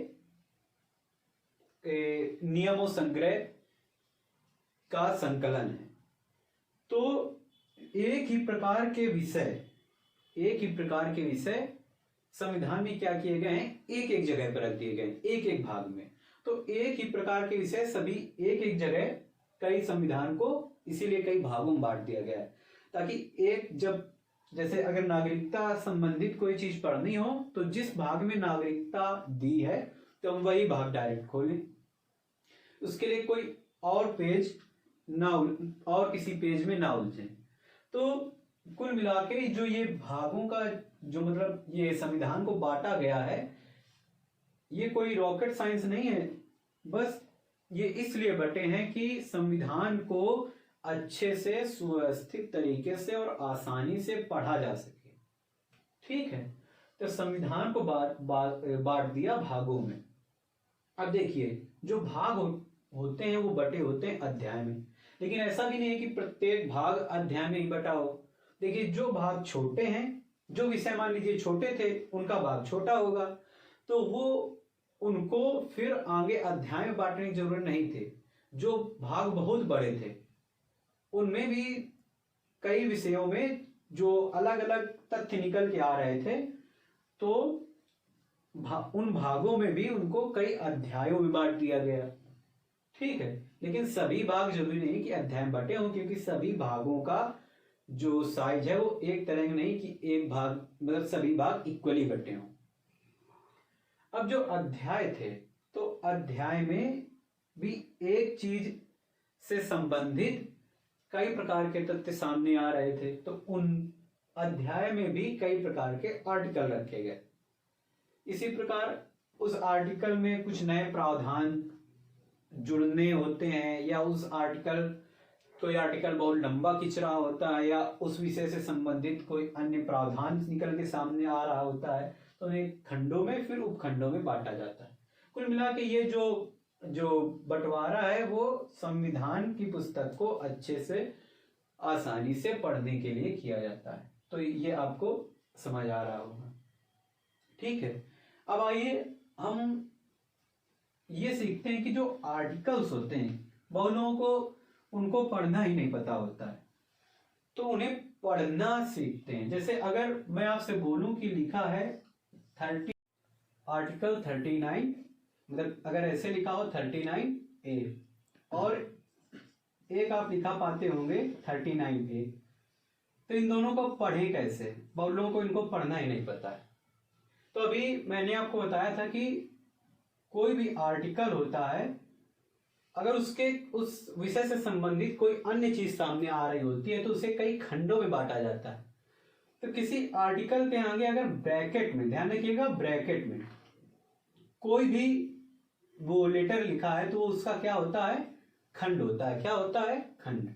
नियमों संग्रह का संकलन है। तो एक ही प्रकार के विषय संविधान में क्या किए गए हैं, एक एक जगह पर रख दिए गए, एक एक भाग में। तो एक ही प्रकार के विषय सभी एक एक जगह, कई संविधान को इसीलिए कई भागों में बांट दिया गया है, ताकि एक, जब जैसे अगर नागरिकता संबंधित कोई चीज पढ़नी हो तो जिस भाग में नागरिकता दी है तो हम वही भाग डायरेक्ट खोलें, उसके लिए कोई और पेज ना, और किसी पेज में ना उलझे। तो कुल मिला के जो ये भागों का, जो मतलब ये संविधान को बांटा गया है, ये कोई रॉकेट साइंस नहीं है। बस ये इसलिए बटे हैं कि संविधान को अच्छे से, सुव्यवस्थित तरीके से और आसानी से पढ़ा जा सके। ठीक है, तो संविधान को बांट दिया भागों में। अब देखिए, जो भाग होते हैं वो बटे होते हैं अध्याय में, लेकिन ऐसा भी नहीं है कि प्रत्येक भाग अध्याय में ही बटा हो। देखिए, जो भाग छोटे हैं, जो विषय मान लीजिए छोटे थे, उनका भाग छोटा होगा, तो वो उनको फिर आगे अध्याय में बांटने की जरूरत नहीं थी। जो भाग बहुत बड़े थे उनमें भी कई विषयों में जो अलग अलग तथ्य निकल के आ रहे थे, तो उन भागों में भी उनको कई अध्यायों में बांट दिया गया। ठीक है, लेकिन सभी भाग जरूरी नहीं कि अध्याय में बटे हों, क्योंकि सभी भागों का जो साइज है वो एक तरह का नहीं कि एक भाग, मतलब सभी भाग इक्वली बटे हों। अब जो अध्याय थे, तो अध्याय में भी एक चीज से संबंधित कई प्रकार के तथ्य सामने आ रहे थे, तो उन अध्याय में भी कई प्रकार के आर्टिकल रखे गए। इसी प्रकार उस आर्टिकल में कुछ नए प्रावधान जुड़ने होते हैं, या उस आर्टिकल कोई आर्टिकल बहुत लंबा खिंच रहा होता है या उस विषय से संबंधित कोई अन्य प्रावधान निकल के सामने आ रहा होता है तो उन्हें खंडों में फिर उपखंडों में बांटा जाता है। कुल मिला के ये जो बंटवारा है वो संविधान की पुस्तक को अच्छे से आसानी से पढ़ने के लिए किया जाता है। तो ये आपको समझ आ रहा होगा, ठीक है। अब आइए हम ये सीखते हैं कि जो आर्टिकल्स होते हैं बहुत लोगों को उनको पढ़ना ही नहीं पता होता है, तो उन्हें पढ़ना सीखते हैं। जैसे अगर मैं आपसे बोलूं कि लिखा है आर्टिकल 39, मतलब अगर ऐसे लिखा हो 39A और एक आप लिखा पाते होंगे 39A, तो इन दोनों को पढ़ें कैसे? बहुत लोगों को इनको पढ़ना ही नहीं पता है। तो अभी मैंने आपको बताया था कि कोई भी आर्टिकल होता है, अगर उसके उस विषय से संबंधित कोई अन्य चीज सामने आ रही होती है तो उसे कई खंडों में बांटा जाता है। तो किसी आर्टिकल के आगे अगर ब्रैकेट में, ध्यान रखिएगा, ब्रैकेट में कोई भी वो लेटर लिखा है तो उसका क्या होता है? खंड होता है। क्या होता है? खंड।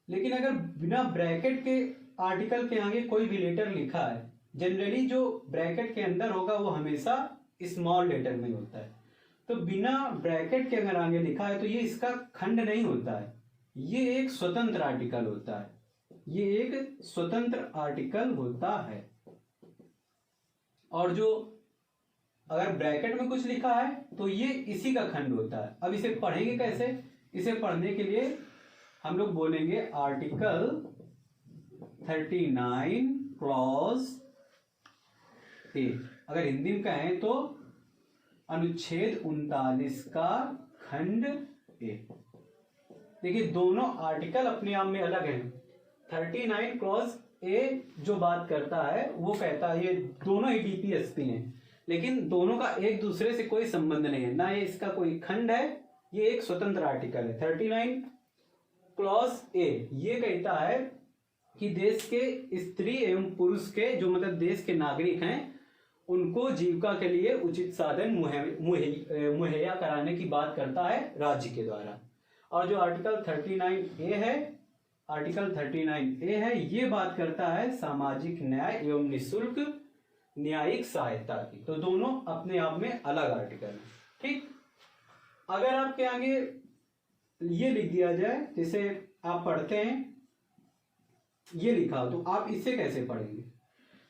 लेकिन अगर बिना ब्रैकेट के आर्टिकल के आगे कोई भी लेटर लिखा है, जनरली जो ब्रैकेट के अंदर होगा वो हमेशा स्मॉल लेटर में होता है। तो बिना ब्रैकेट के अगर आगे लिखा है तो ये इसका खंड नहीं होता है, ये एक स्वतंत्र आर्टिकल होता है। ये एक स्वतंत्र आर्टिकल होता है। और जो अगर ब्रैकेट में कुछ लिखा है तो ये इसी का खंड होता है। अब इसे पढ़ेंगे कैसे? इसे पढ़ने के लिए हम लोग बोलेंगे आर्टिकल 39 क्लॉज ए। अगर हिंदी में कहें तो अनुच्छेद 39 का खंड ए। देखिए दोनों आर्टिकल अपने आप में अलग हैं। 39 क्लॉज ए जो बात करता है वो कहता है ये दोनों ही डीपीएसपी हैं, लेकिन दोनों का एक दूसरे से कोई संबंध नहीं है, ना ये इसका कोई खंड है, ये एक स्वतंत्र आर्टिकल है। 39 क्लॉज ए ये कहता है कि देश के स्त्री एवं पुरुष के जो मतलब देश के नागरिक हैं उनको जीविका के लिए उचित साधन मुहैया कराने की बात करता है राज्य के द्वारा। और जो आर्टिकल 39A है, आर्टिकल 39A है, ये बात करता है सामाजिक न्याय एवं निःशुल्क न्यायिक सहायता की। तो दोनों अपने आप में अलग आर्टिकल है, ठीक। अगर आपके आगे ये लिख दिया जाए, जैसे आप पढ़ते हैं ये लिखा हो तो आप इससे कैसे पढ़ेंगे?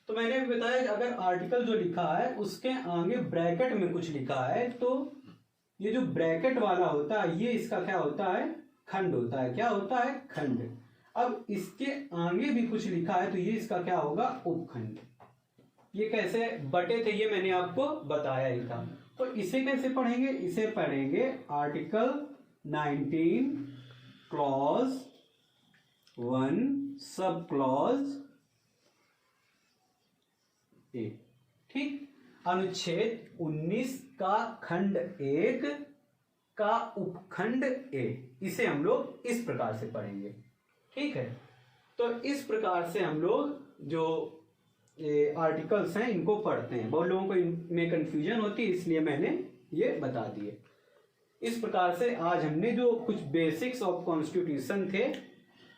तो मैंने बताया अगर आर्टिकल जो लिखा है उसके आगे ब्रैकेट में कुछ लिखा है तो ये जो ब्रैकेट वाला होता है ये इसका क्या होता है? खंड होता है। क्या होता है? खंड। अब इसके आगे भी कुछ लिखा है तो ये इसका क्या होगा? उपखंड। ये कैसे बटे थे ये मैंने आपको बताया ही था। तो इसे कैसे पढ़ेंगे? इसे पढ़ेंगे article 19 clause 1 sub clause A, ठीक। अनुच्छेद 19 का खंड 1 का उपखंड ए, इसे हम लोग इस प्रकार से पढ़ेंगे, ठीक है। तो इस प्रकार से हम लोग जो आर्टिकल्स हैं इनको पढ़ते हैं। बहुत लोगों को इनमें कंफ्यूजन होती है, इसलिए मैंने ये बता दिए। इस प्रकार से आज हमने जो कुछ बेसिक्स ऑफ कॉन्स्टिट्यूशन थे,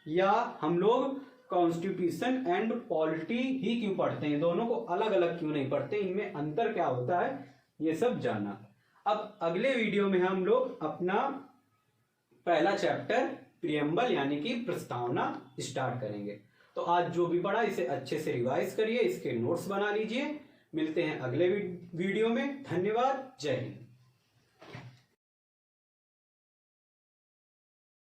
या हम लोग कॉन्स्टिट्यूशन एंड पॉलिटी ही क्यों पढ़ते हैं, दोनों को अलग अलग क्यों नहीं पढ़ते, इनमें अंतर क्या होता है, ये सब जाना। अब अगले वीडियो में हम लोग अपना पहला चैप्टर प्रियम्बल यानी कि प्रस्तावना स्टार्ट करेंगे। तो आज जो भी पढ़ा इसे अच्छे से रिवाइज करिए, इसके नोट्स बना लीजिए। मिलते हैं अगले वीडियो में। धन्यवाद। जय हिंद।